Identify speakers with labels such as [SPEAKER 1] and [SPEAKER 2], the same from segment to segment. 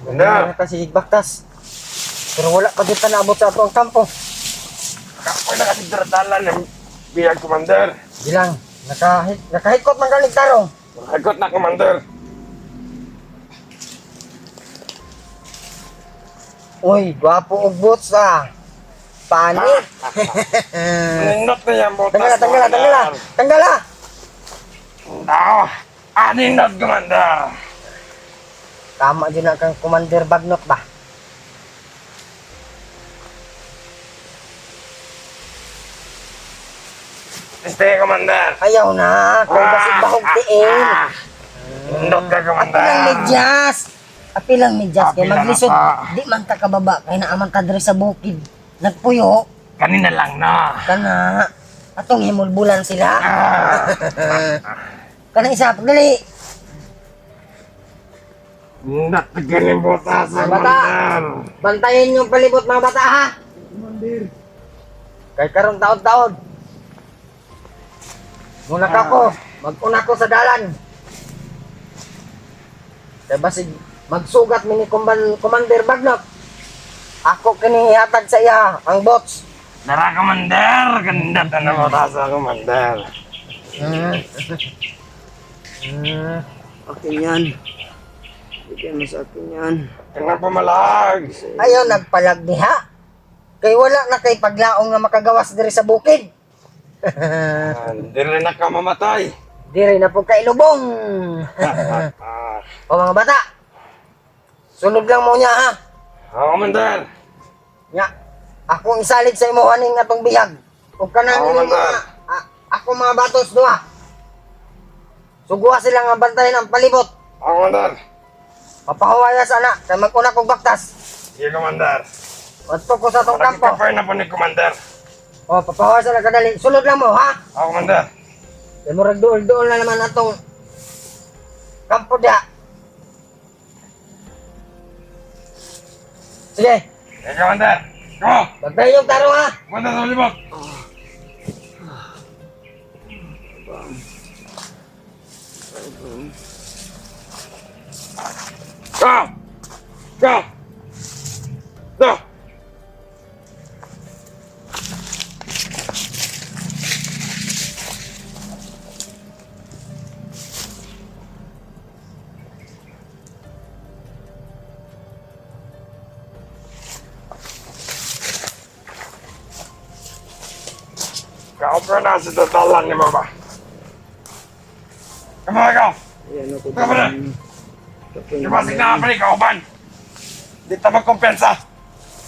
[SPEAKER 1] Ganda kasi baktas. Pero wala pa dito naabot sa ato ang kampo.
[SPEAKER 2] Kapoy na kasi daradalan ng biyag, Commander.
[SPEAKER 1] Bilang, nakahikot man galing tarong.
[SPEAKER 2] Hagot na, Commander.
[SPEAKER 1] Uy, gwapo og boots ah. Pani.
[SPEAKER 2] Nindot na yan, botas,
[SPEAKER 1] Tanggala.
[SPEAKER 2] Tao, nindot, Commander.
[SPEAKER 1] Tama din na kang Commander Bagnot ba?
[SPEAKER 2] Stay, Commander.
[SPEAKER 1] Ayaw na, kay basig bahog tiin.
[SPEAKER 2] Nindot ka, Commander.
[SPEAKER 1] Apilang medyas kay
[SPEAKER 2] Api lang
[SPEAKER 1] maglisod.
[SPEAKER 2] ako.
[SPEAKER 1] Di man ta kababa kay naaman ka diri sa bukid. Nagpuyo
[SPEAKER 2] Kanina lang na.
[SPEAKER 1] kana. Atong himulbulan sila. Kana isa pagdali.
[SPEAKER 2] Nindot ka galing, botas,
[SPEAKER 1] Bata.
[SPEAKER 2] Commander.
[SPEAKER 1] Bantayin yung palibot mga bata ha. Commander. Kay karong taod-taod. Muna ka ko, mag-una ko sa dalan. Kay basig magsugat mi ni Commander Bagnot. Ako kini hatag sa iya ang bots.
[SPEAKER 2] Dara, Commander. Kanindot na botas, Commander.
[SPEAKER 3] Akin yan. Bigyan mo sa akin yan.
[SPEAKER 2] Kaya pumalag.
[SPEAKER 1] Ayaw nagpalag diha. Kay wala na kay paglaong nga makagawas diri sa bukid.
[SPEAKER 2] Hindi rin na ka mamatay.
[SPEAKER 1] Diri na po kay lubong. O mga bata. Sunod lang mo niya ha.
[SPEAKER 2] Commander.
[SPEAKER 1] Nya. Akong isalig sa imo haning atong bihag. Ug kanang
[SPEAKER 2] Oo,
[SPEAKER 1] mga
[SPEAKER 2] man.
[SPEAKER 1] ako mga batos duha. Suguha sila nga bantayan ang palibot.
[SPEAKER 2] Commander.
[SPEAKER 1] Papahuwaya sana kay mag-una kog baktas.
[SPEAKER 2] Sige, Commander.
[SPEAKER 1] Adto ko sa atong kampo.
[SPEAKER 2] Nakikapay na po ni Commander.
[SPEAKER 1] O papahuwaya sana kadali. Sunod lang mo ha.
[SPEAKER 2] Commander.
[SPEAKER 1] Kay murag duol-duol na naman atong kampo diha. Sige,
[SPEAKER 2] Sige, Commander. Go!
[SPEAKER 1] bantayan yung tarong ha.
[SPEAKER 2] Commander sa libot. Go! Go! Go! Kau pernah sudah talan ni Baba? Kemana kau?
[SPEAKER 3] Ayan ako.
[SPEAKER 2] Tama na. Dimasig na apa ni kauban? Di ta magkompensa.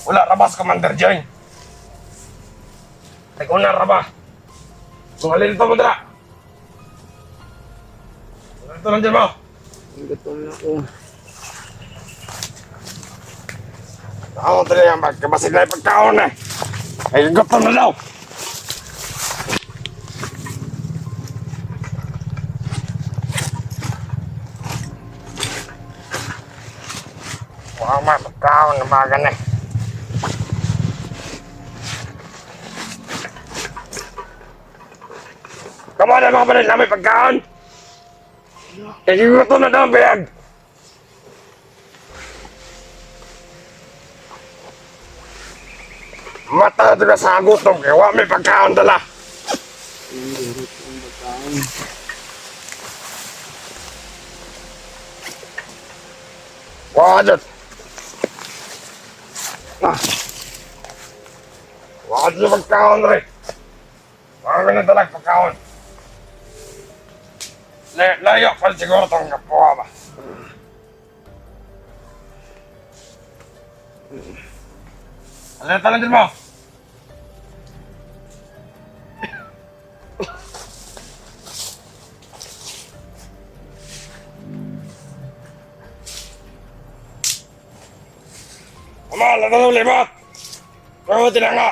[SPEAKER 2] Wala rabas Commander Joy. Tag-una raba. Kung alin ito mo dira. Ito lang dyan mo.
[SPEAKER 3] Gutom na ako.
[SPEAKER 2] Ako talaga yung magkabasig na yung pagkaon eh. Ay, gutom na daw. Mukhang may pagkaon na mga ganun eh. Kamu ada mga kapatid na may pagkaon? Eh, gutom na daw ang biyag. Mata ito ka sa gutom kaya wala may pagkaon dala.
[SPEAKER 3] Ang dirot ang pagkain.
[SPEAKER 2] Wajud. Wajud pagkaon rin. Mga ganun talag pagkaon. Layo pa siguro itong kapuha ba? Alin din mo? Ama, lahat ng libat! Pero tinanga!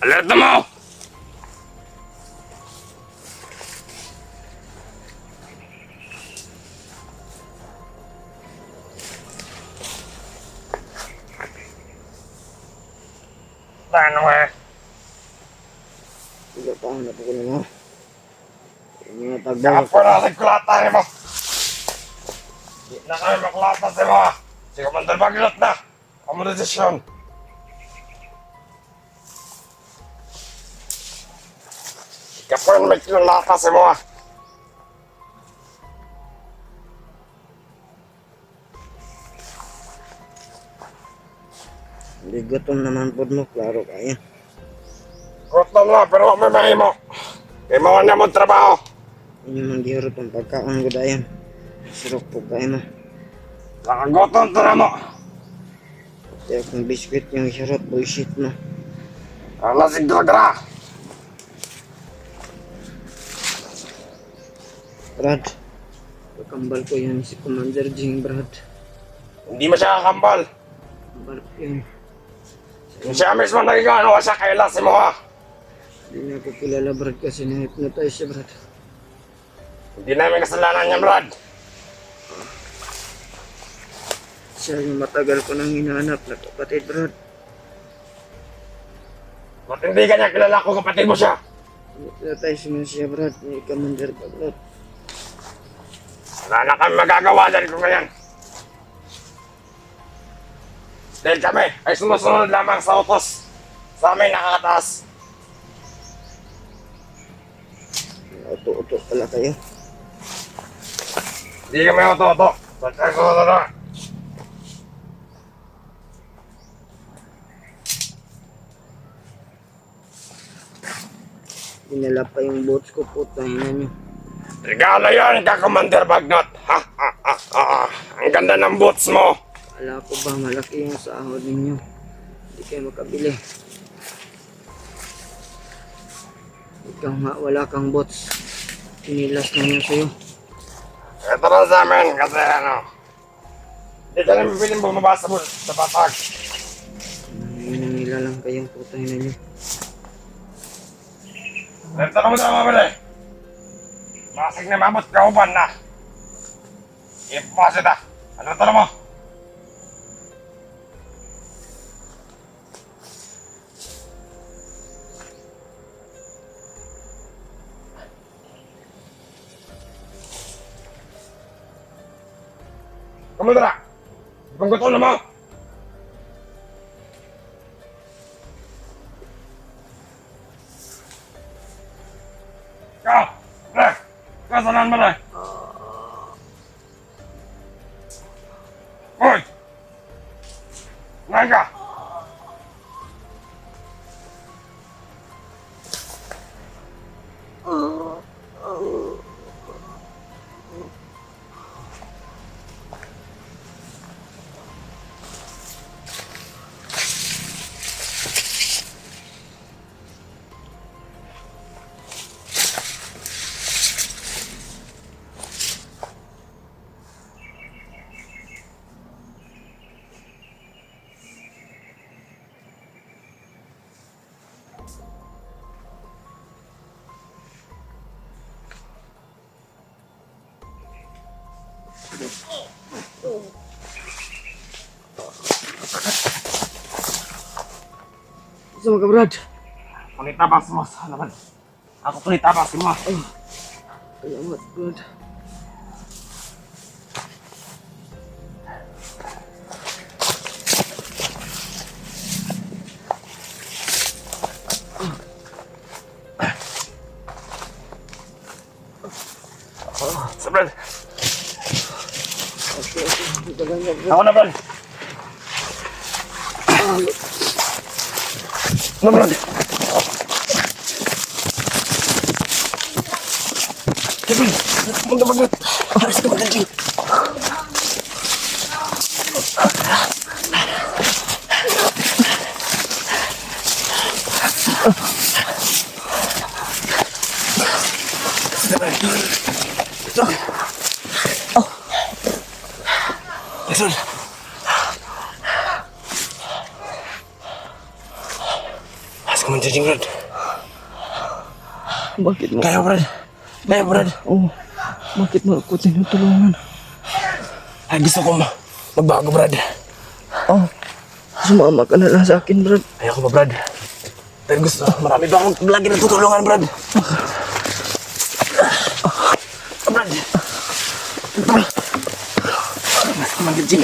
[SPEAKER 2] Alerta mo! Tanong eh.
[SPEAKER 3] Hindi pa ako napukunin mo. Mga tagbaw.
[SPEAKER 2] Kapo na sa kulata rin mo. Di na kami makulata sa mga. Si Commander Baglot na. Ang mga desisyon. Kapo na may kulata sa mga.
[SPEAKER 3] Hindi gutom naman po mo, klaro kaya.
[SPEAKER 2] Gutom na, pero may mahimo. Kaya mawan na mo trabaho.
[SPEAKER 3] Inyo man gihurot ang pagkaon ko dayon. Sirok po kayo mo.
[SPEAKER 2] Nakagutom to na mo.
[SPEAKER 3] Kaya kung biskuit yung hirot, bullshit mo.
[SPEAKER 2] Ano si Gragra?
[SPEAKER 3] Brad, kakambal ko yan si Commander Jing, Brad.
[SPEAKER 2] Hindi mo siya kakambal.
[SPEAKER 3] Kambal ko yun.
[SPEAKER 2] Yung siya mismo nagigano siya kaila si mo ha.
[SPEAKER 3] Hindi niya ako kilala, Brad, kasi na-hypnotize siya, Brad.
[SPEAKER 2] Hindi namin kasalanan niya, Brad.
[SPEAKER 3] Siya yung matagal ko nang hinahanap na kapatid, Brad.
[SPEAKER 2] Ba't hindi ka niya kilala ko kapatid mo siya?
[SPEAKER 3] Hypnotize mo siya, Brad, ni Commander Baglot.
[SPEAKER 2] Wala na kami magagawa dahil ko ngayon. Dahil kami ay sumusunod lamang sa utos sa aming nakakataas.
[SPEAKER 3] Auto-auto pala kayo.
[SPEAKER 2] Hindi kami oto-oto. Sa kasunod na.
[SPEAKER 3] Dinala pa yung boats ko po, tahinan nyo.
[SPEAKER 2] Regalo yun ka, Commander Bagnot. Ha, ha, ha, ha. Ang ganda ng boots mo.
[SPEAKER 3] Kala ko ba malaki yung sahod ninyo? Hindi kayo makabili. Ikaw nga, wala kang bots. Inilas na niya sa'yo.
[SPEAKER 2] Ito lang sa amin kasi ano. Hindi ka namin piling bumaba sa patag.
[SPEAKER 3] Nanginangila lang kayong putahin na niyo.
[SPEAKER 2] Ito lang mo na mabili. Masig na mamot kauban na. Ipasit ah. Ano ito mo? Kumudra! Panggutom na mo! Ikaw! Pre! Kasanan mo na! Hoy! Ngayon ka!
[SPEAKER 3] Sama ka, Brad?
[SPEAKER 2] Panitabas mo sa laban. Ako panitabas mo.
[SPEAKER 3] Salamat, Brad.
[SPEAKER 2] Sa Brad.
[SPEAKER 3] Okay. Dito lang yan, Brad.
[SPEAKER 2] Ako na, Brad. Ano, Brad? Kevin, punta Brad. Aras ka magandang. Listen. Aras ka magandang, Brad.
[SPEAKER 3] Bakit mo?
[SPEAKER 2] Kaya, Brad. Kaya, Brad.
[SPEAKER 3] Oh, bakit mo ako tinutulungan?
[SPEAKER 2] Ay, gusto ko magbago, Brad.
[SPEAKER 3] Oh, sumama ka na lang sa akin, Brad.
[SPEAKER 2] Ayoko ba, Brad? Pero gusto, marami ba akong lagi na tutulungan, Brad? Brad. Commander Jing.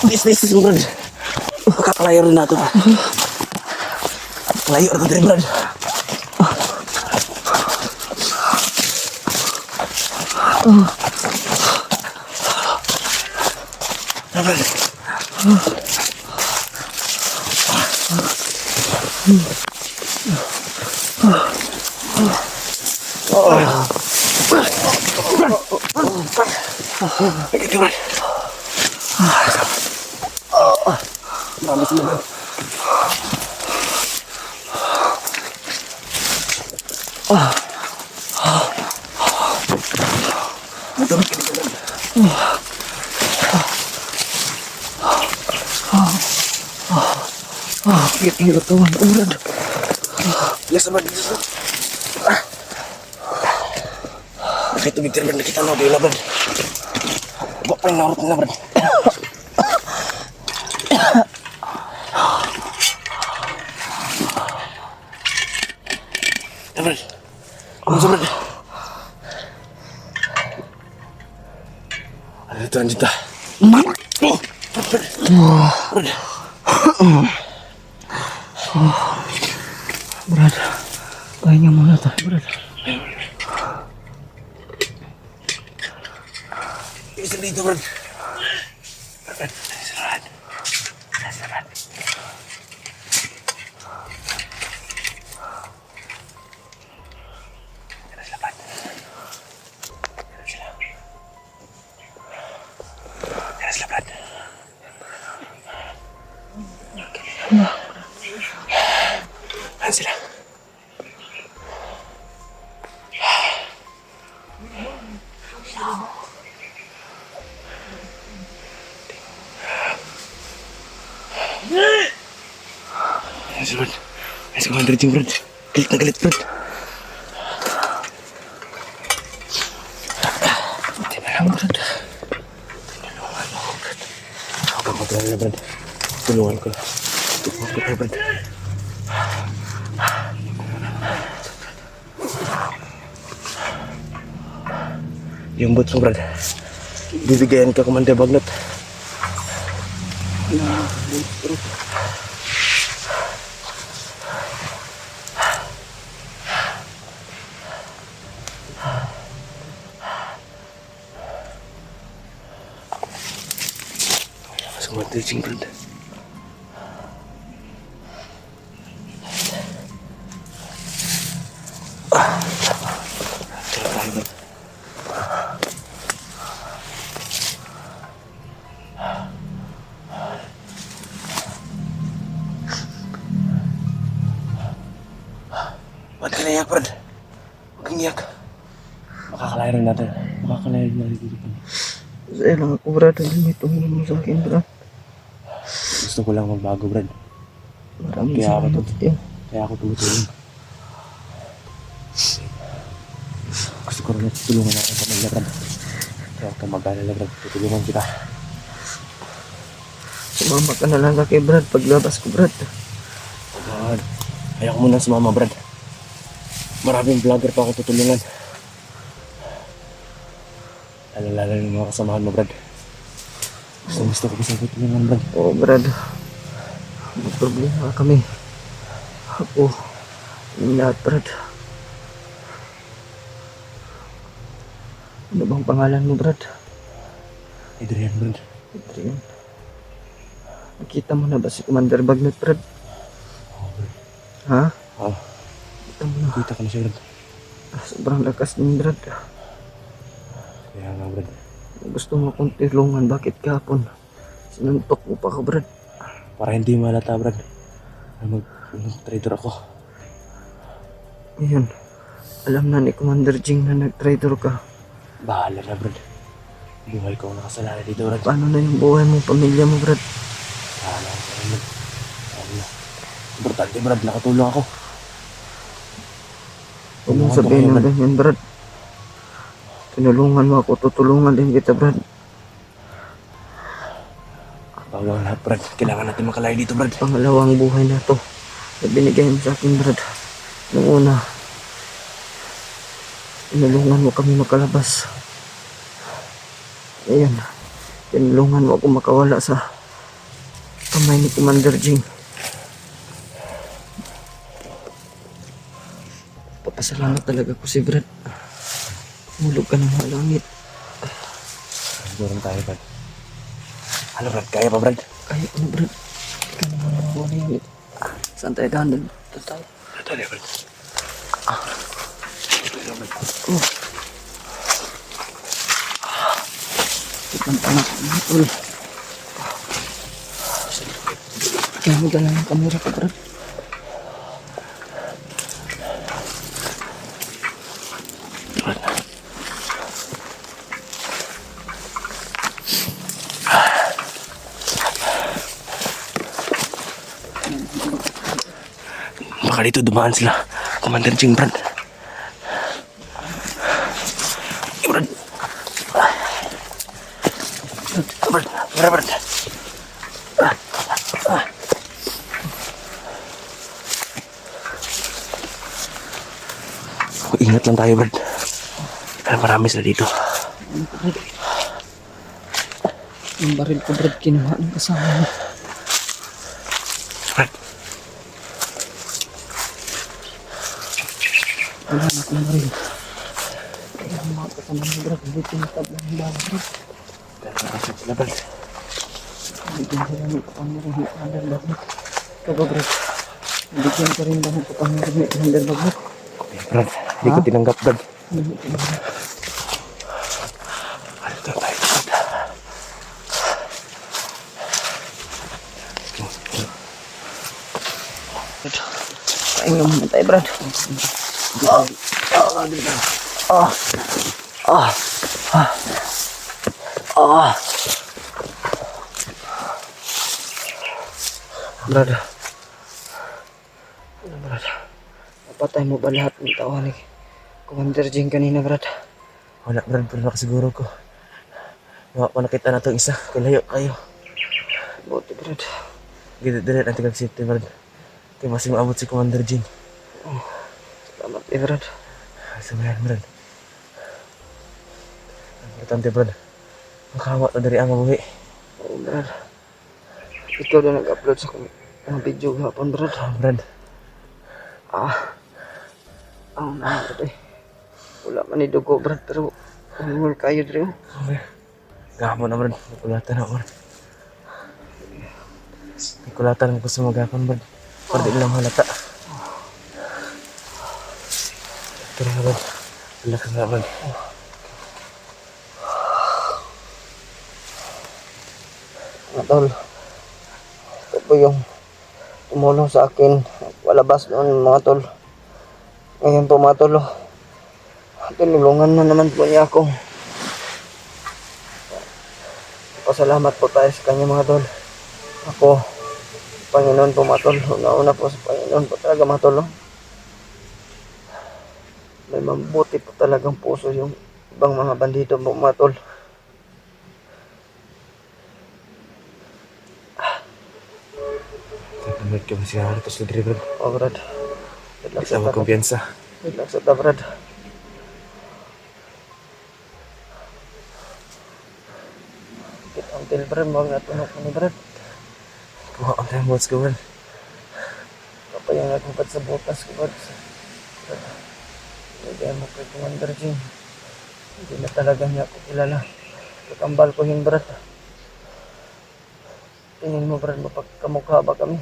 [SPEAKER 2] This is Brad. Kakalayo rin nato. Layo rin natin, Brad. Brad. Brad. Marami sila, Brad.
[SPEAKER 3] Sakit ang katawan ko, Brad.
[SPEAKER 2] Bilas naman dito. Nakitubig ka, Brad. Nakita mo, Bela, Brad. Huwag pa rin naurot nila, Brad. Brad. Kamu sa, Brad. Andito, andito. Brad.
[SPEAKER 3] Brad, pahinga muna tayo, Brad.
[SPEAKER 2] Isa dito, Brad. Sila. Ayan si Brad. Ayan si Commander Jing, Brad. Galit na galit, Brad.
[SPEAKER 3] Buti na lang, Brad.
[SPEAKER 2] Tulungan mo ako, Brad. Huwag kang mag-alala, Brad. Tulungan ko. Tulungan ko tayo, Brad. Yung boots mo, Brad. Bibigayan ka, Commander Bagnot. Mas Commander Jing, Brad. Tira tayo, Brad. Ba't ka naiyak, Brad? Huwag kang iyak. Makakalayo rin natin. Makakalayo rin natin dito.
[SPEAKER 3] Masaya lang ako, Brad. Hindi tumulong mo sa akin, Brad.
[SPEAKER 2] Gusto ko lang magbago, Brad.
[SPEAKER 3] Maraming
[SPEAKER 2] Kaya ako
[SPEAKER 3] salamat sa'yo.
[SPEAKER 2] Kaya ako tumutulong. Gusto ko rin na tutulungan natin sa mga, Brad. Kaya huwag kang mag-alala, Brad. Tutulungan kita.
[SPEAKER 3] Sumama ka na lang kay Brad paglabas ko, Brad.
[SPEAKER 2] Brad, ayaw ko muna sumama, Brad. Maraming vlogger pa ako tutulungan. Lalo yung mga kasamahan mo, Brad. Gusto ko pa sa tutulungan, Brad.
[SPEAKER 3] Oo, Brad. May problema kami. Ako. Yung lahat, Brad. Ano bang pangalan mo, Brad?
[SPEAKER 2] Adrian, Brad.
[SPEAKER 3] Adrian. Nakita mo na ba si Commander Bagnot, Brad?
[SPEAKER 2] Oo, Brad.
[SPEAKER 3] Ha?
[SPEAKER 2] Oo.
[SPEAKER 3] Nakita mo na.
[SPEAKER 2] Kita ko na siya, Brad.
[SPEAKER 3] Sobrang lakas ni Brad.
[SPEAKER 2] Kaya nga, Brad.
[SPEAKER 3] Gusto mo akong tulungan. Bakit kahapon? Sinuntok mo pa ka, Brad.
[SPEAKER 2] Para hindi malata, Brad. Mag-trader ako.
[SPEAKER 3] Ngayon, alam na ni Commander Jing na nag-trader ka.
[SPEAKER 2] Bahala na, Brad. Buhay ko ang nakasalalay dito, Brad.
[SPEAKER 3] Paano na yung buhay mo, pamilya mo, Brad?
[SPEAKER 2] Bahala ko, Brad. Bahala. Importante, Brad. Nakatulong ako.
[SPEAKER 3] Huwag mong
[SPEAKER 2] Tulungan ko
[SPEAKER 3] sabihin
[SPEAKER 2] kayo,
[SPEAKER 3] ng
[SPEAKER 2] Brad.
[SPEAKER 3] ganyan, Brad. Tinulungan mo ako, tutulungan din kita, Brad. Bago ang lahat, Brad. Kailangan natin makalaya dito, Brad. Pangalawang buhay na to na binigay mo sa akin, Brad. Nung una, tinulungan mo kami makalabas. Ayan, tinulungan mo ako makawala sa kamay ni Commander Jing. Papasalamat talaga ko si Brad. Mulog ka ng mga langit.
[SPEAKER 2] Sigurong tayo, Brad. Ano, Brad? Kaya pa, Brad?
[SPEAKER 3] Kaya ko na, Brad. Ikaw naman ang buwan na yun. Saan tayo dahan? Doon tayo.
[SPEAKER 2] Dali, Brad.
[SPEAKER 3] Oh. Itang tanak na, tol. Kaya mo dala ng kamera ko, Brad.
[SPEAKER 2] Baka dito dumaan sila. Commander Jing, Brad. Brad. Brad. Brad. Brad. Ingat lang tayo, Brad. Kaya marami sila dito.
[SPEAKER 3] Ano ko, Brad? Yung baril ko, Brad, kinuha ng kasama mo.
[SPEAKER 2] Brad.
[SPEAKER 3] Wala na akong baril. Kaya ang mga kasama mo, Brad, hindi tinatabla ng bala, Brad.
[SPEAKER 2] Nakasap sila, Brad.
[SPEAKER 3] Bigyan sila ng kapangyarihan ni Commander Bagnot. Ikaw ba, Brad? Bigyan ka rin ba ng kapangyarihan ni Commander Bagnot?
[SPEAKER 2] Brad, hindi ko tinanggap, Brad.
[SPEAKER 3] Hindi ko na.
[SPEAKER 2] Ano tayo, Brad?
[SPEAKER 3] Pahinga muna tayo, Brad. Brad. Ano, Brad? Napatay mo ba lahat ng tawa ni Commander Jing kanina, Brad?
[SPEAKER 2] Wala, Brad, pero nakasiguro ko. Mga ko nakita na itong isa. Kalayo kayo.
[SPEAKER 3] Buti, Brad.
[SPEAKER 2] Dili natin kag-safety, Brad. Kaya masih maabot si Commander Jin.
[SPEAKER 3] Salamat, Brad.
[SPEAKER 2] Sabayan, Brad. Ang importante, Brad. Makawa na dari ang mabuhi.
[SPEAKER 3] Oo, Brad. Ikaw na nag-upload sa mga video hapon, Brad.
[SPEAKER 2] Brad.
[SPEAKER 3] Ang Brad eh. Wala man ni dugo, Brad, pero umul kayo, Drew.
[SPEAKER 2] Okay. Gahapon na, Brad. Nakulatan na, Brad. Nakulatan mo ko sa mga gahapon, Brad. Para di lang halata. Tara, Brad. Wala ka nga, Brad.
[SPEAKER 3] Mga tol, ito po yung tumulong sa akin. Walabas noon, mga tol. Ngayon po, mga tol, tinulungan na naman po niya ako. Pasalamat po tayo sa kanya, mga tol. Ako, Panginoon po, mga tol. Una-una po sa Panginoon po talaga, mga tol. May mabuti po talagang puso yung ibang mga bandido po, mga tol.
[SPEAKER 2] Brad, ka masih harus negeri, Brad.
[SPEAKER 3] Oh, Brad. Relax
[SPEAKER 2] Bisa
[SPEAKER 3] na,
[SPEAKER 2] kumpiyansa.
[SPEAKER 3] relax na, Brad. Until, Brad, huwag natunok mo ni Brad.
[SPEAKER 2] Kuha ang tayo, boss ko, Brad.
[SPEAKER 3] Kapayang nagkupat sa butas ko, Brad. Brad, lagyan mo kay Commander Jing. Hindi na talaga niya ako kilala. Kakambal ko yun, Brad. Tingin mo, Brad, mapagkamukha ba kami?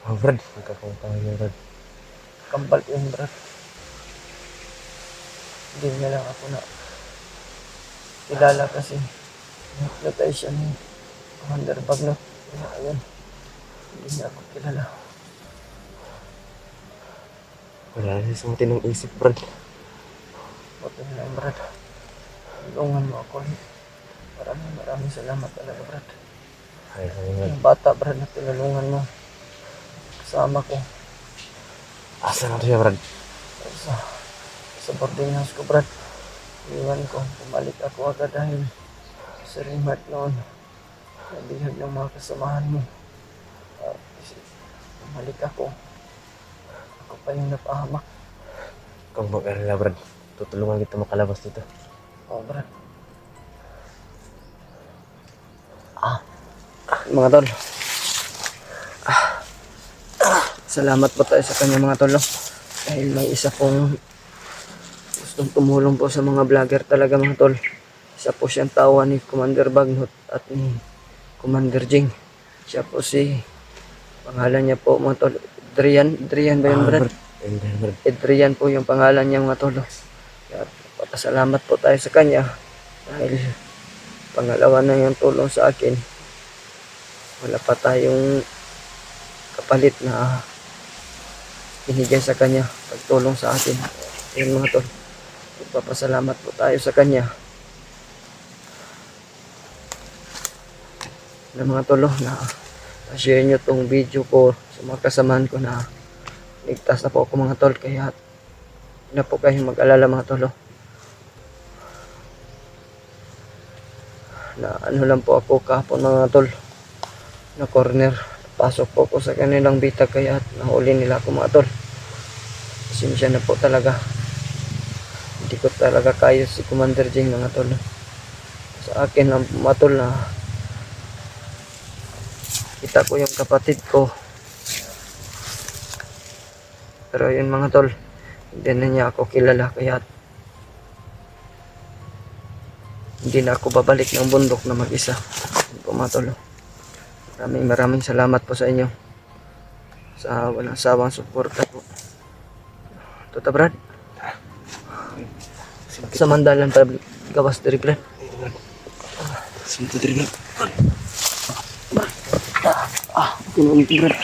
[SPEAKER 2] Oh, Brad. Magkakumukha niyo, Brad.
[SPEAKER 3] Kambal ko yun, Brad. Hindi na lang ako na kilala kasi natay siya ni Commander Bagnot. Kaya ayun, hindi niya ako kilala.
[SPEAKER 2] Wala na sa matinong isip, Brad.
[SPEAKER 3] Buti na lang, Brad. Tulungan mo ako. Maraming salamat talaga, Brad.
[SPEAKER 2] Ay, sabi, Brad.
[SPEAKER 3] Yung bata, Brad, na tinulungan mo. Kasama ko
[SPEAKER 2] Asa na siya, Brad?
[SPEAKER 3] sa boarding house ko, Brad. Iwan ko, bumalik ako agad dahil sa remote noon. Nabihag ng mga kasamahan mo. Kasi bumalik ako. Ako pa yung napahamak.
[SPEAKER 2] Kung mag-alala, Brad, tutulungan kita makalabas dito.
[SPEAKER 3] Oh, Brad. Mga tol. Salamat po tayo sa kanya mga tol. Dahil may isa pong gustong tumulong po sa mga vlogger talaga mga tol. Isa po siyang tawa ni Commander Bagnot at ni Commander Jing. Siya po si, pangalan niya po mga tol, Adrian ba yun, Brad?
[SPEAKER 2] Brad.
[SPEAKER 3] Adrian po yung pangalan niya mga tol. Kaya papasalamat po tayo sa kanya dahil pangalawa na yung tulong sa akin. Wala pa tayong kapalit na binigay sa kanya pagtulong sa atin. Ayun mga tol, papasalamat po tayo sa kanya na mga tolo na share nyo tong video ko sa mga kasamahan ko na ligtas na po ako mga tol, kaya na po kayong mag-alala mga tolo na ano lang po ako kahapon mga tol na corner, pasok po ako sa kanilang bitag kaya nahuli nila ako mga tol. Pasensya na po talaga, hindi ko talaga kaya si Commander Jing mga tol. Sa akin ang mga tol na kita ko yung kapatid ko, pero yun mga tol, hindi na niya ako kilala kaya hindi na ako babalik ng bundok na mag-isa. Yun po mga tol. Maraming salamat po sa inyo sa walang sawang suporta po. Tota Brad, sa Mandalan pa gawas diri Brad.
[SPEAKER 2] Sinto diri, Brad.
[SPEAKER 3] Kuno Brad.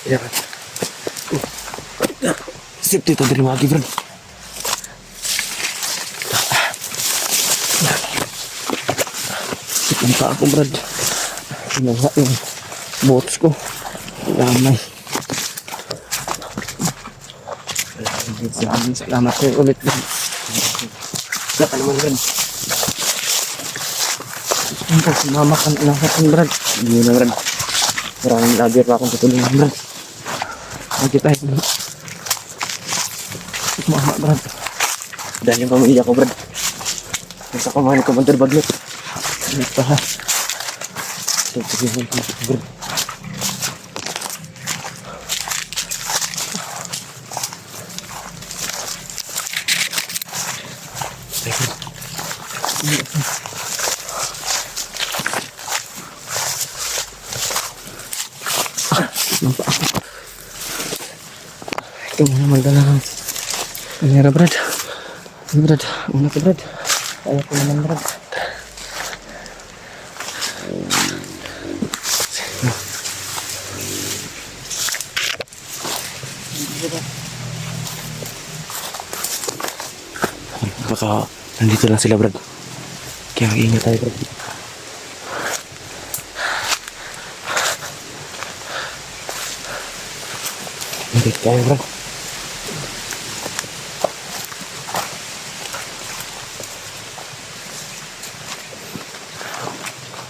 [SPEAKER 2] Ya, Brad. Sip dito diri lagi, Brad.
[SPEAKER 3] Sikanta ako Brad. Ginawa yung bots ko. Lamay. Salamat ko ulit Brad. Wala ka naman Brad. Ang po, sumama ka na lang sa Brad.
[SPEAKER 2] Hindi na, Brad. Maraming lagi pa akong tutulungan, Brad.
[SPEAKER 3] Lagi tayo. Sumama Brad.
[SPEAKER 2] Dahil yung pamilya ko, Brad. Nasa kumahan ko, Commander Bagnot.
[SPEAKER 3] Ano pala?
[SPEAKER 2] Tutulungan ko, Brad.
[SPEAKER 3] Ikaw muna magdala ng kamera Brad. Brad, una ka Brad. Kaya ko naman Brad.
[SPEAKER 2] Baka nandito lang sila, Brad. Kaya mag-ingat tayo, Brad. Nandito tayo, Brad.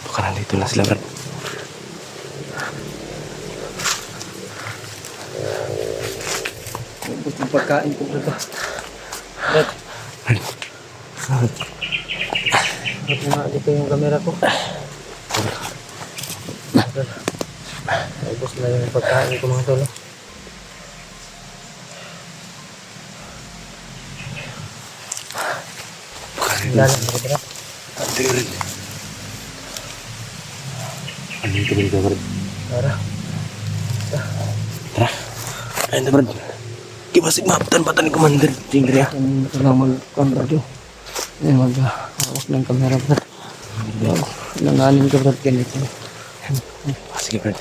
[SPEAKER 2] Baka nandito lang sila, Brad.
[SPEAKER 3] Ubus ng pagkain ko Brad. Brad,
[SPEAKER 2] Brad.
[SPEAKER 3] harap nga dito yung kamera ko. Brad, ubus na yung pagkain ko mga tolo.
[SPEAKER 2] Baka
[SPEAKER 3] Lalang ko Brad.
[SPEAKER 2] nandito, Brad. Nandito ba dito, Brad?
[SPEAKER 3] Tara.
[SPEAKER 2] Tara. Ayun na, Brad. Kibasig maaptan pa ni Commander. Tingnan niya.
[SPEAKER 3] Ito lang mag-control yun. Mag-hawak ng kamera Brad. Nanganin ka Brad ganito.
[SPEAKER 2] Sige, Brad.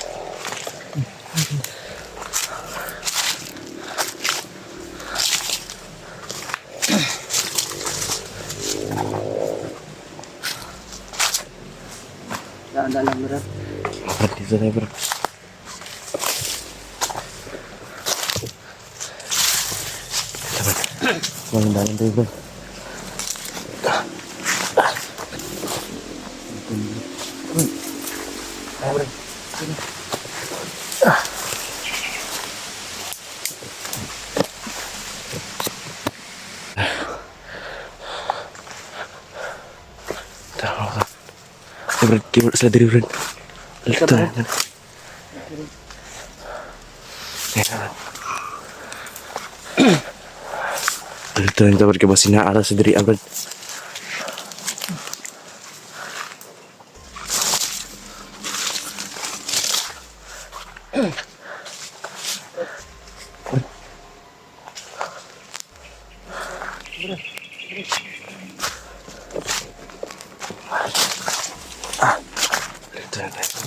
[SPEAKER 3] Daan lang Brad.
[SPEAKER 2] Brad, dito tayo, Brad. Ito, Brad.
[SPEAKER 4] Walang dalan tayo bro. Tama ka. Brad, keyboard sila diri Brad. Ito. Ito yung dapat ka ba sinaara sa diri Brad. Ito yung tayo.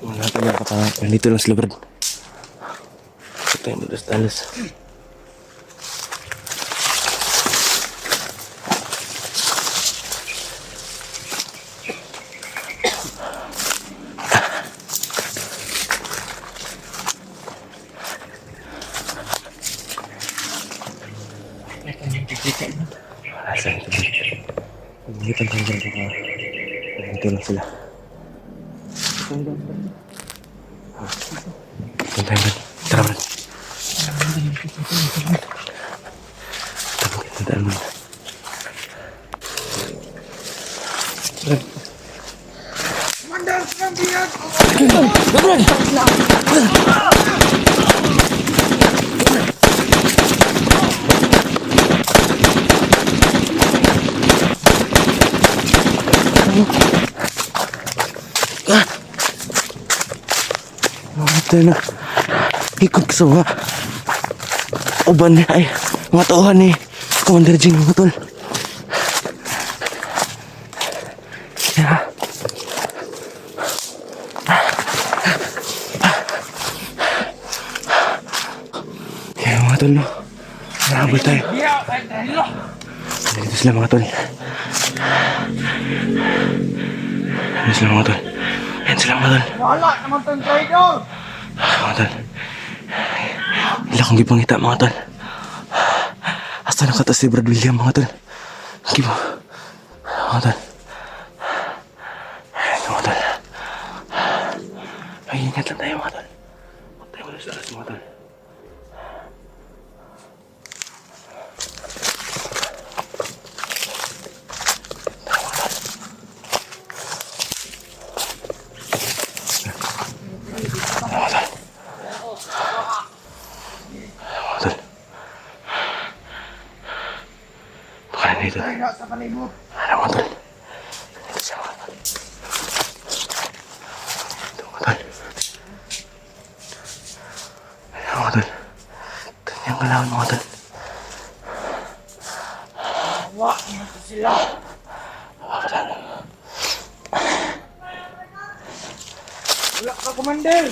[SPEAKER 4] Wala tayo nakatawa. Dito lang sila Brad. Ito tayo malas-talas. Wala sila ito. Pagbuhitan tayo Brad. Dito lang sila. Ito tayo Brad. Tara Brad. Tandaan mo. Ito na. Ikot ka sa mga uban ay mga tauhan ni Commander Jing mga tol. Kaya kaya mga tol no. Nahabol tayo. Dito sila mga tol. Dito sila mga tol. Ayan sila mga tol.
[SPEAKER 1] Wala naman tong traidor.
[SPEAKER 4] Mga tol. Ila kong gipangita mga tol. Asa nakatas si Brad William mga tol. Gibo. Mga tol. Ayan mga tol. Ay, ingat lang tayo mga tol. Huwag tayo malas-alas mga tol. Baka na dito.
[SPEAKER 1] Sa palibot.
[SPEAKER 4] Ano mga tol? Dito siya mga tol. Ito mga tol. Ayan mga tol. Ito niyang galawan mga tol.
[SPEAKER 1] Wala naman sila.
[SPEAKER 4] Mapapatan.
[SPEAKER 1] Wala ka, Commander.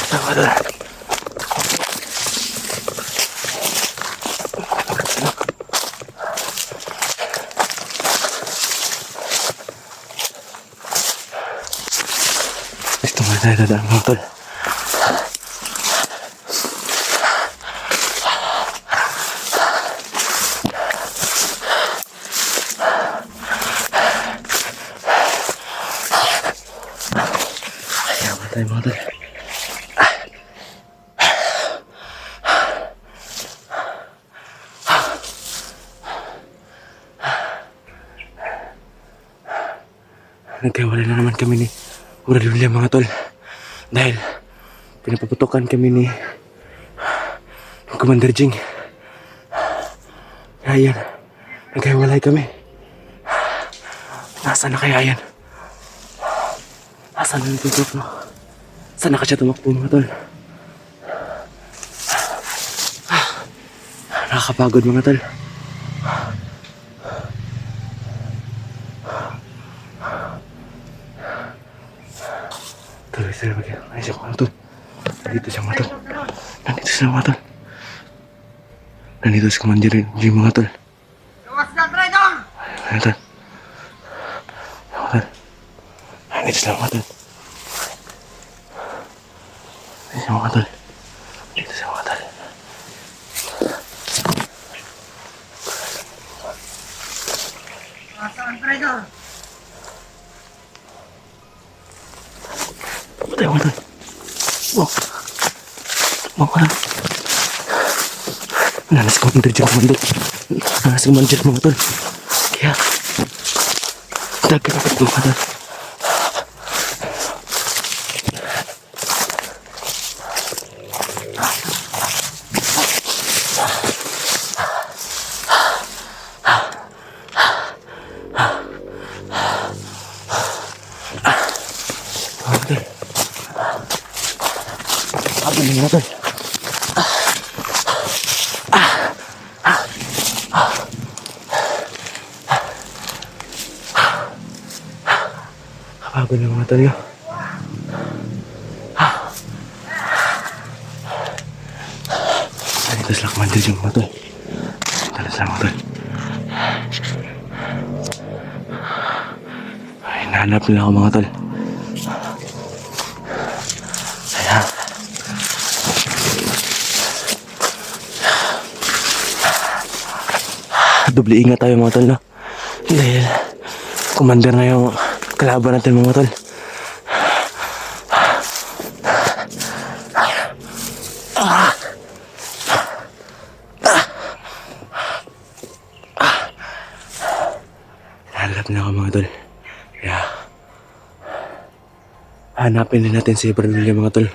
[SPEAKER 4] Ito mga tol. Gusto mo tayo dadaan mga tol. Ayaw tayo mga tol. Nagkawala na naman kami ni Brad William mga tol. Dahil pinapaputukan kami ni Commander Jing. Kaya yan, nagkawalay kami. Nasaan na kaya yan? Nasaan na nitutok no? Saan na ka siya tumakbo mga tol? Nakakapagod mga tol. Tuloy sila bagay. Ay, siya mga tol. Nandito siya mga tol. Nandito siya mga tol. Nandito si Commander Jim mga tol.
[SPEAKER 1] Luwas na, Traidor!
[SPEAKER 4] Mga tol. Mga tol. Nandito sila mga tol. Nandito siya mga tol. Nandito siya mga tol.
[SPEAKER 1] Nasaan, Traidor?
[SPEAKER 4] Patay mga tol. Wow. Mga tol. Nanas si Commander Jim mga tol. Nanas si Commander mga tol. Kaya. Dagat mga tol. Mga tol. Abang na mga tol. Kapagod na mga tol. Dito sila Commander Jim mga tol. Dito sila mga tol. Ay, nahanap nila ako mga tol. Kaya doble ingat tayo mga tol, no? Dahil commander na yung kalaban natin mga tol. Hanap na ako mga tol. Kaya hanapin din natin si Brad William mga tol.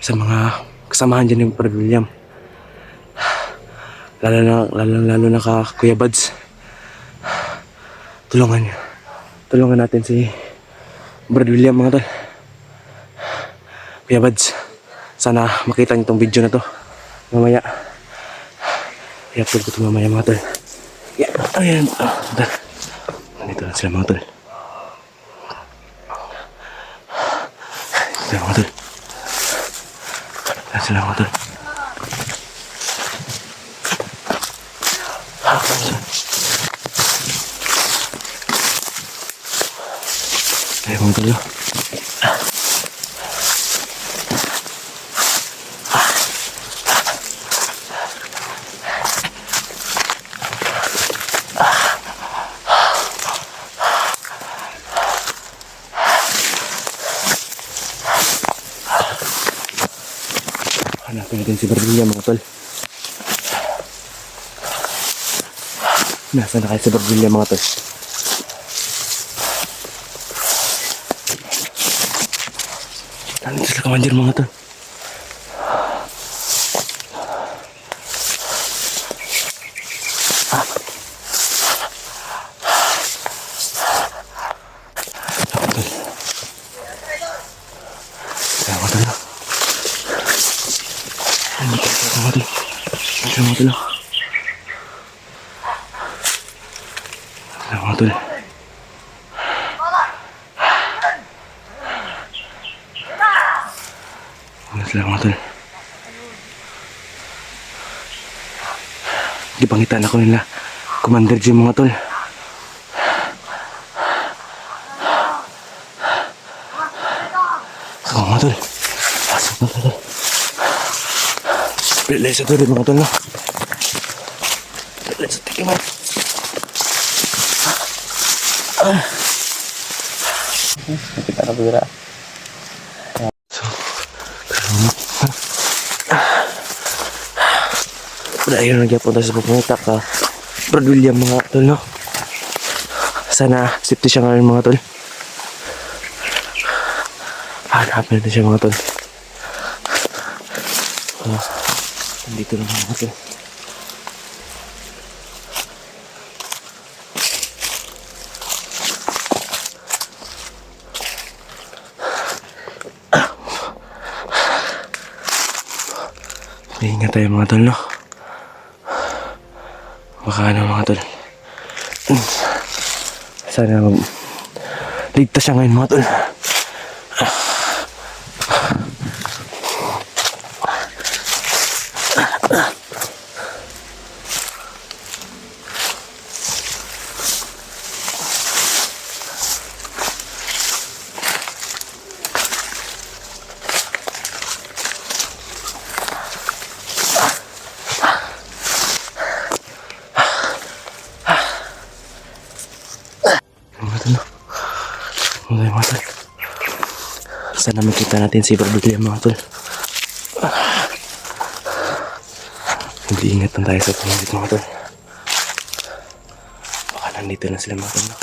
[SPEAKER 4] Sa mga kasamahan dyan yung Brad William. Lalo na ka Kuya Buds. Tulungan natin si Brad William mga tol. Kuya Buds, sana makita niyo tong video na to mamaya. I-upload ko ito mamaya mga tol. Yeah, ayan. Nandito na sila mga tol. Nandito mga tol. Nandito sila mga tol. Ayan mga tol. Hanapin natin si Barbilla mga tol. Nasaan na kayo si Barbilla mga tol? Nandito sila Commander mga tol. Mga tol. Ano sila mga tol? Gipangitan ako nila Commander Jim mga tol. Ako mga tol. Pasok mga tol. Pilay sa tol mga tol no. Pilay sa tikiman.
[SPEAKER 3] Kita na bira.
[SPEAKER 4] Ayun, nagyapon tayo sa pupunta ka Brad William mga tol no. Sana safety siya ngayon mga tol. Hanapin natin siya mga tol. Nandito na mga tol. Ingat tayo mga tol no. Baka ano mga tol. Sana Ligtas siya ngayon mga tol. Mga tol. Okay mga tol. Sana makita natin si Brad William mga tol. Mag-iingat lang tayo sa pamangit mga tol. Baka nandito na sila mga tol. No?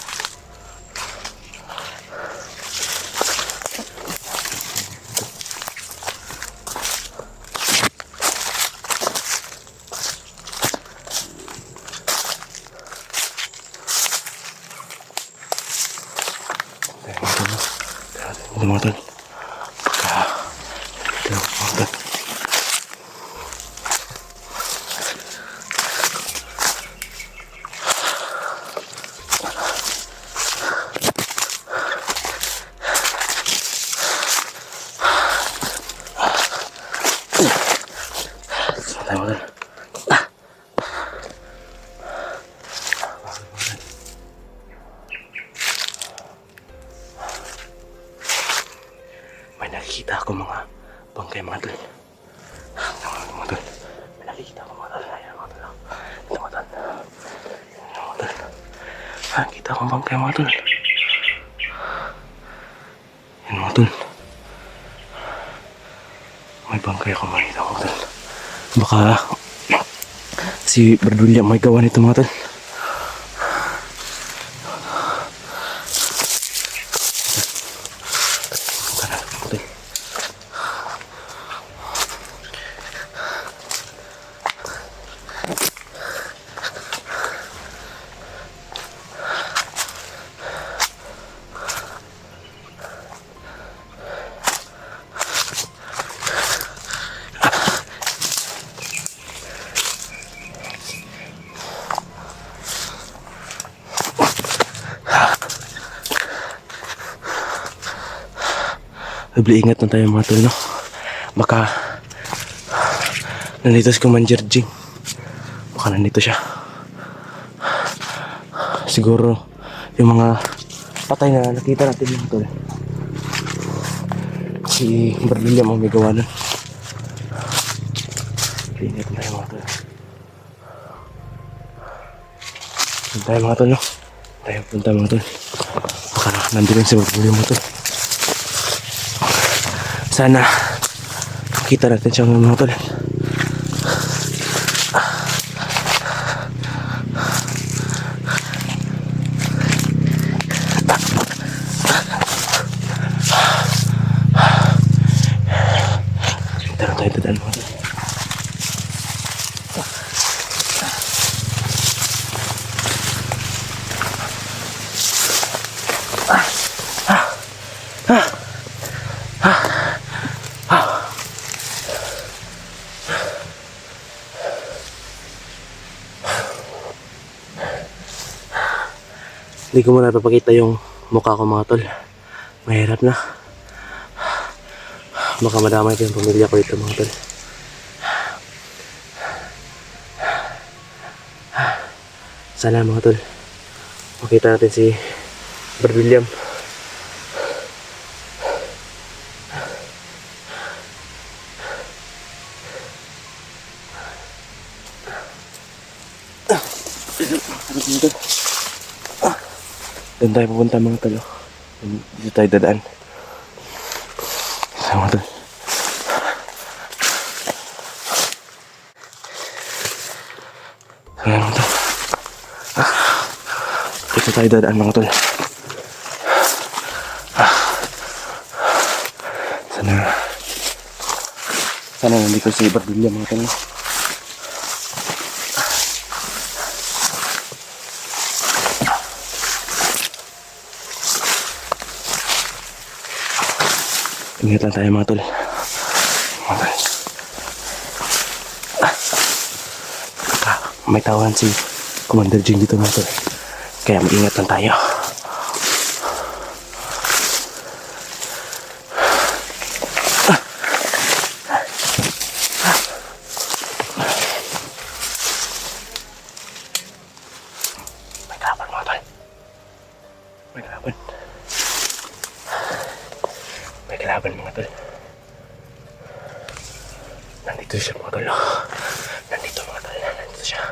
[SPEAKER 4] Ito mga tol. Ito mga tol. Ito mga tol. May nakikita ako mga bangkay mga tol. Mga tol. May nakikita ako mga tol. Ayan mga tol. Ito mga tol. Ayan mga tol. Nakikita ako bangkay mga tol. Ayan mga tol. May bangkay ako makita mga tol. Baka si Brad William may gawa nito mga tol. Doble ingat lang tayo mga tol, no? Baka nandito si Commander Jing. Baka nandito siya. Siguro yung mga patay na nakita natin mga tol. Si Brad William ang may gawa nun. Doble ingat lang tayo mga tol. Punta tayo mga tol, no? Tayo punta mga tol. Baka nandito si Brad William mga tol. Sana makita natin siya mga tol. Tara tayo dadaan mga tol. Hindi ko muna papakita yung mukha ko mga tol. Mahirap na. Baka madamay ko yung pamilya ko ito mga tol. Sana mga tol makita natin si Brad William. Doon tayo pupunta mga tol. Dito tayo dadaan. Sama tol. Ayan mga tol. Dito tayo dadaan mga tol. Sana nandito si Brad William mga tol. Ingat lang tayo mga tol. May tawan si Commander Jing dito mga tol. Kaya mag-ingat lang tayo. May kalaban. May kalaban mga tol. Nandito siya mga tol. Nandito mga tol. Nandito siya.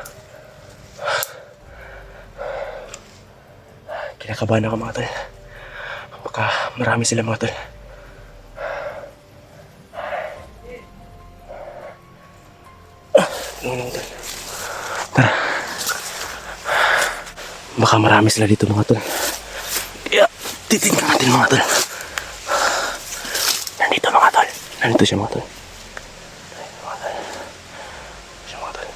[SPEAKER 4] Kinakabahan ako mga tol. Baka marami sila mga tol. Tara. Baka marami sila dito mga tol. Kaya titignan natin mga tol. Nandito mga tol. Nandito siya mga tol. Siya mga tol.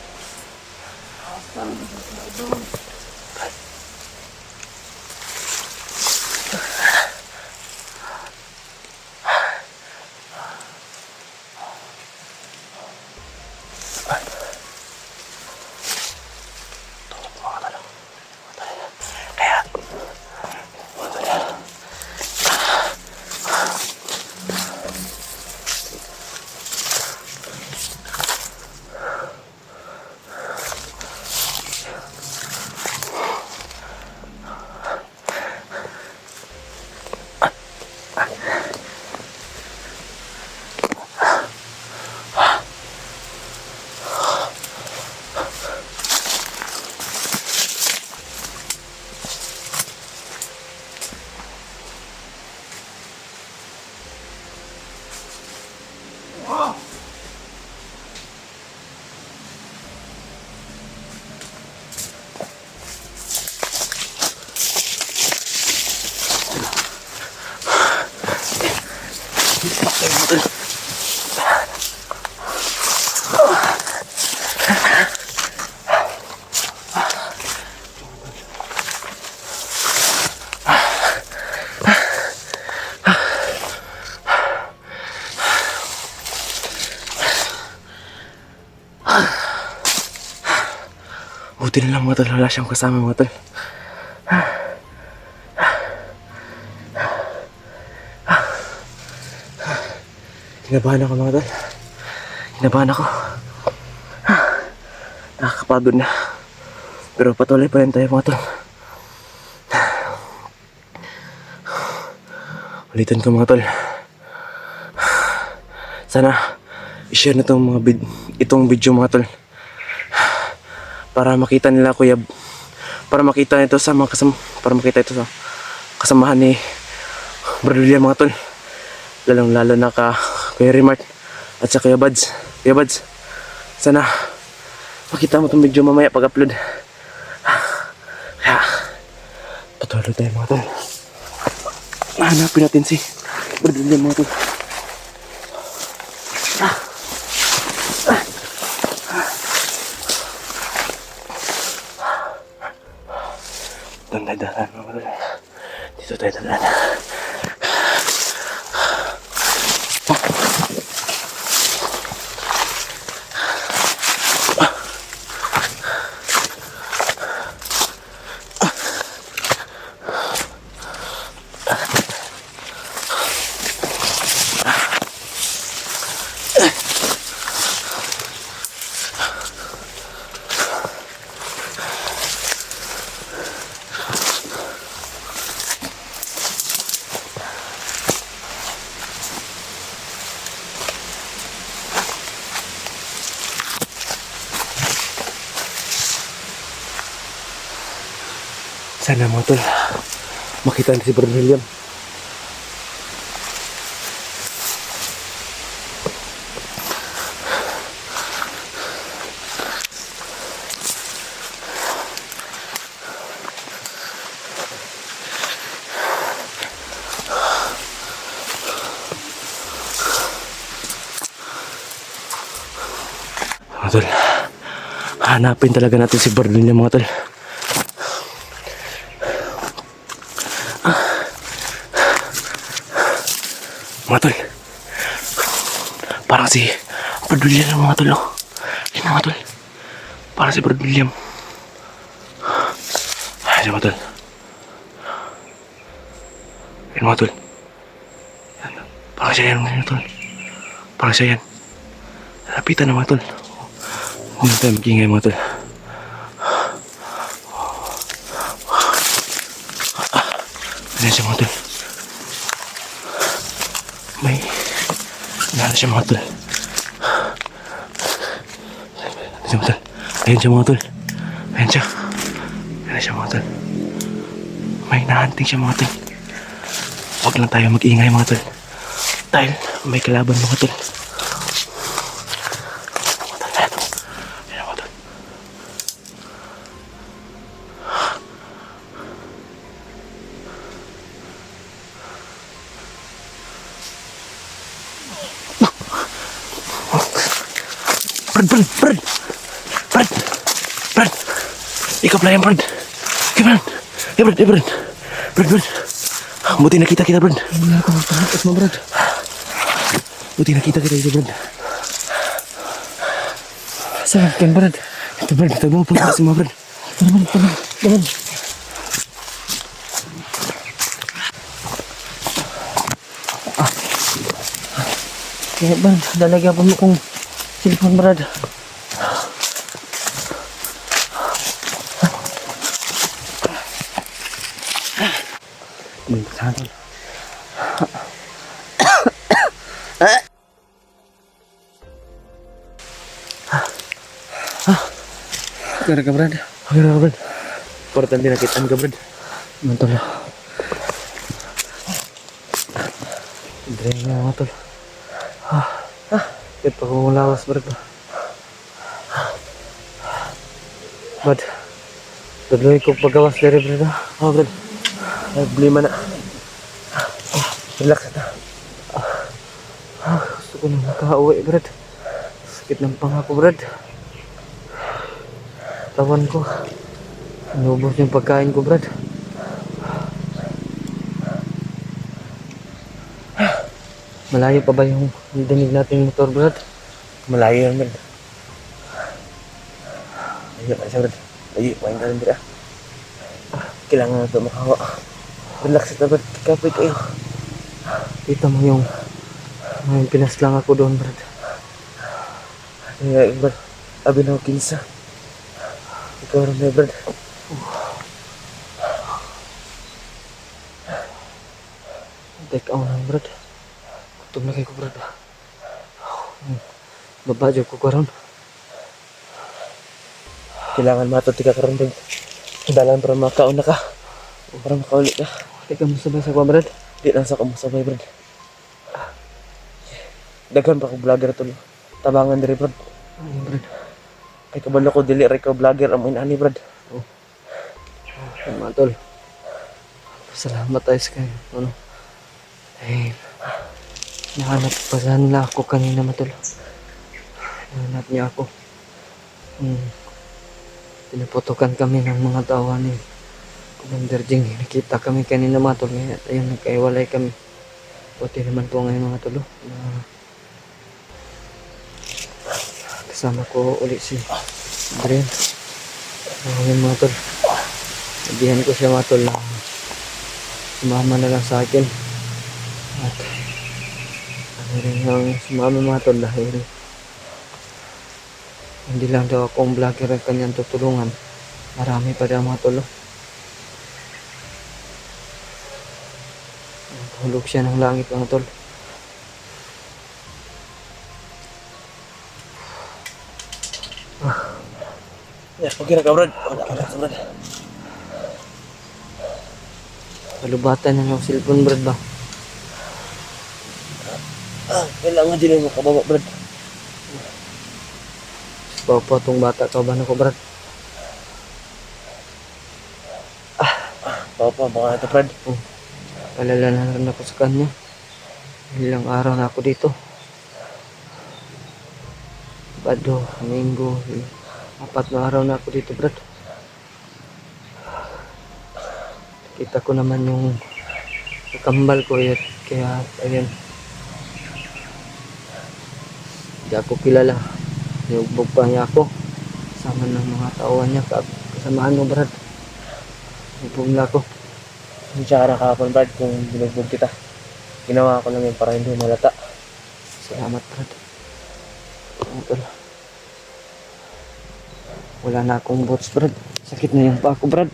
[SPEAKER 4] Buti na lang mga tol, wala siyang kasama mga tol. Kinabahan ako mga tol. Kinabahan ako. Nakakapagod na. Pero patuloy pa rin tayo mga tol. Ulitin ko mga tol. Sana i-share na itong video mga tol. Para makita nila kuya, para makita ito sa mga kasamahan ni Brother William mga tol. Lalong lalo na ka Kuya Remart at sa Kuya Buds. Kuya Buds, sana makita mo itong video mamaya pag-upload. Kaya patuloy tayo mga tol. Hanapin natin si Brother William mga tol. Doon tayo dalan mga tol. Dito tayo dalan. Sana mga tol, makita natin si Brother William. Mga tol, hanapin talaga natin si Brother William mga tol. Mga tol, parang si Brother William mga tol. Yan mga tol, parang si Brother William. Yan mga tol. Yan mga tol. Yan. Parang siya yan mga tol. Parang siya yan. Lapitan na mga tol. Huwag na tayo mag-ingay mga tol. Ayan siya mga tol. May nana siya mga tol. Ayan siya mga tol. Ayan siya mga tol. Ayan siya. Ayan siya mga tol. May nahanting siya mga tol. Huwag lang tayo mag-ingay mga tol. Dahil may kalaban mga tol. Ayan mga tol. Brad! Brad! Ikaw pala yan, Brad! Okay, Brad! Brad! Buti nakita kita, Brad!
[SPEAKER 3] Hindi ako magpahapos mo, Brad.
[SPEAKER 4] Buti nakita kita dito, Brad!
[SPEAKER 3] Saan ka, Brad?
[SPEAKER 4] Ito, Brad! Tago mo pala kasi mga, Brad!
[SPEAKER 3] Brad. Kaya, Brad, dalagyan pa mo kong cellphone, Brad.
[SPEAKER 4] Magpasahan, tol.
[SPEAKER 3] Kaya ka, Brad.
[SPEAKER 4] Okay na, Brad. Importante nakitaan ka, Brad.
[SPEAKER 3] Mantol.
[SPEAKER 4] Drain na mga tol. Kahit pa kung lawas, Brad. Brad. Dagloy ko pagawas dari, Brad. Brad. Ay, problema na. Relax na. Gusto ko na makauwi, Brad. Sakit ng pangako, Brad. Tawan ko. Inubos yung pagkain ko, Brad. Malayo pa ba yung dinig natin motor, Brad?
[SPEAKER 3] Malayo yan, Brad. Ayaw ka siya, Brad. Ayaw, main ka rin, Brad. Kailangan na ito makawa. Relax na, Brad. Kapit kayo.
[SPEAKER 4] Kita mo yung may pinaslang ako doon, Brad.
[SPEAKER 3] Kaya, Brad. Abi na ako kinsa. Ikaw rin, Brad.
[SPEAKER 4] Take out lang, Brad. Kutom na kayo ko, Brad. Babadyo ko karon.
[SPEAKER 3] Kailangan matuti ka karon, Brad. Dalan para makaon na ka. Para makauli ka.
[SPEAKER 4] Teka mo sabay sa kwa, Brad.
[SPEAKER 3] Di lang sa kumusabay, Brad. Daghan pa ko vlogger to. Tabangan diri, Brad.
[SPEAKER 4] Ay, Brad.
[SPEAKER 3] Kay kabalo ko dili ray ka vlogger amoy ani, Brad.
[SPEAKER 4] Mga tol. Salamat tayo sa kayo. Ano? Dahil nahanap pa saan nila ako kanina, matol. Nahanap niya ako. Pinaputokan kami ng mga tawa ni Commander Jing. Nakita kami kanina, matol. Ngayon, ayun, nagkaiwalay kami. Buti naman po ngayon, mga tolo. Kasama ko ulit si Adrian. Ngayon, mga tol. Nabihan ko siya, mga tol, na sumama na lang sa akin. At ano rin ang sumama, mga tol, dahil hindi lang daw akong vlogger ang kanyang tutulungan. Marami pa daw, mga tol. Hulog siya ng langit, mga tol.
[SPEAKER 3] Ya, okay na ka, Brad. Wala ka na, Brad.
[SPEAKER 4] Palubatan na ng cellphone, Brad, ba?
[SPEAKER 3] Kailangan din mo kababa, Brad.
[SPEAKER 4] Papa, tong bata ka ba na ko, Brad?
[SPEAKER 3] Papa, baka ito, Brad.
[SPEAKER 4] Alala na rin ako sa kanya. Ilang araw na ako dito. Bado, Linggo, 4 na araw na ako dito, Brad. Kita ko naman yung kambal ko yun. Kaya, ayun. Hindi ako kilala. Niugbog pa niya ako. Kasama ng mga tauhan niya. Kasamaan mo, Brad. Niugbog na ako.
[SPEAKER 3] Hindi siya ka na kahapon, Brad, kung binugbog kita. Ginawa ko lang yun para hindi malata.
[SPEAKER 4] Salamat, Brad. Tol. Wala na akong boots, Brad. Sakit na yung pa ako, Brad.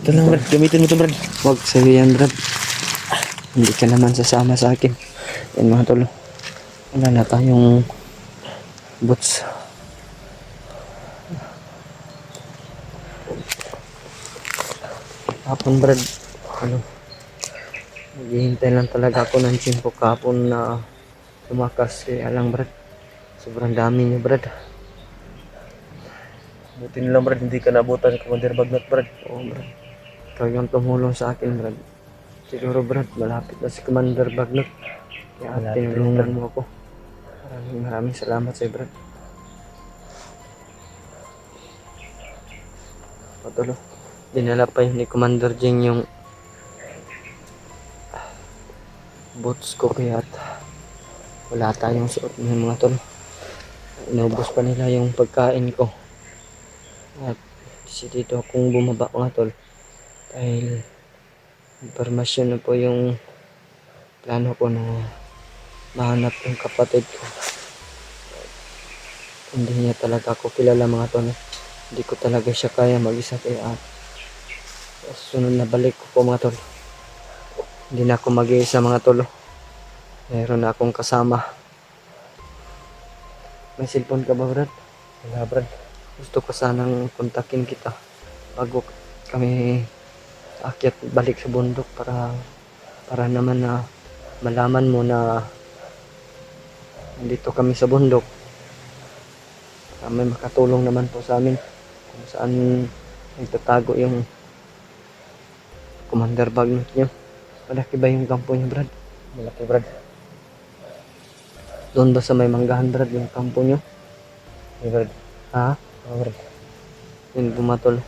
[SPEAKER 4] Ito lang, Brad. Gamitin mo ito, Brad.
[SPEAKER 3] Huwag sa'yo yan, Brad. Hindi ka naman sasama sa akin. Yan mga tol. Wala na tayong boots. Hapon, Brad. Naghihintay lang talaga ako ng tsimpo kahapon na tumakas. Kaya lang, Brad. Sobrang dami niya, Brad.
[SPEAKER 4] Buti nilang, Brad. Hindi ka nabutan, Commander Bagnot, Brad.
[SPEAKER 3] Oo, Brad. Ikaw yung tumulong sa akin, Brad. Siguro, Brad, malapit na si Commander Bagnot. Kaya
[SPEAKER 4] Malapit na,
[SPEAKER 3] tinulungan
[SPEAKER 4] Brad.
[SPEAKER 3] mo ako. Maraming salamat sa'yo, Brad. Patulo. Dinala pa yun ni Commander Jing yung boots ko kaya wala tayong suot ng mga tol. Inubos pa nila yung pagkain ko. At dito akong bumaba mga tol. Dahil impormasyon na po yung plano ko na mahanap yung kapatid ko. Hindi niya talaga ako kilala mga tol. Hindi ko talaga siya kaya mag-isa kaya sunod na balik ko po mga tol. Hindi na ako mag-iisa mga tol. Meron na akong kasama. May cellphone ka ba, Brad?
[SPEAKER 4] Wala, Brad.
[SPEAKER 3] Gusto ko sanang kontakin kita bago kami akyat balik sa bundok para naman na malaman mo na dito kami sa bundok. May makatulong naman po sa amin kung saan nagtatago yung Commander Bagnot nyo. Malaki ba yung kampo nyo, Brad?
[SPEAKER 4] Malaki, Brad.
[SPEAKER 3] Doon ba sa may manggahan, Brad, yung kampo nyo?
[SPEAKER 4] Hey, Brad.
[SPEAKER 3] Ha?
[SPEAKER 4] Oh, Brad.
[SPEAKER 3] Yung bumatol.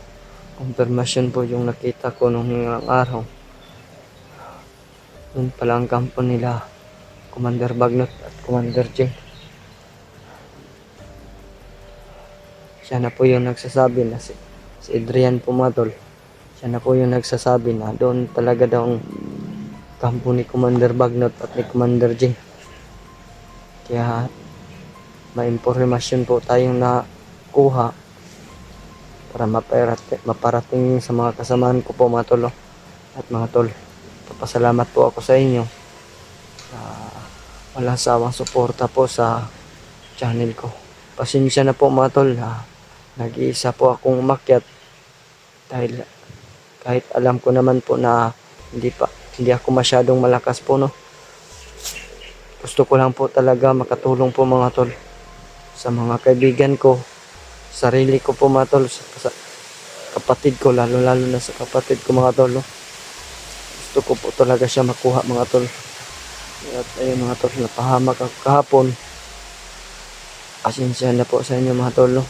[SPEAKER 3] Confirmation po yung nakita ko nung araw. Doon pala ang kampo nila Commander Bagnot at Commander Jing. Siya na po yung nagsasabi na si Adrian Pumatol. Siya na po yung nagsasabi na doon talaga daw ang kampo ni Commander Bagnot at ni Commander Jing. Kaya may impormasyon po tayong nakuha para maparating sa mga kasamaan ko po mga tol. At mga tol, papasalamat po ako sa inyo. Walang sawang suporta po sa channel ko. Pasensya na po mga tol na nag-iisa po akong umakyat dahil kahit alam ko naman po na hindi ako masyadong malakas po, no. Gusto ko lang po talaga makatulong po mga tol sa mga kaibigan ko, sarili ko po mga tol, sa kapatid ko, lalo na sa kapatid ko mga tol, no. Gusto ko po talaga siya makuha mga tol. At ayun mga tol, napahamak ako kahapon. Pasensya na po sa inyo mga tol, no.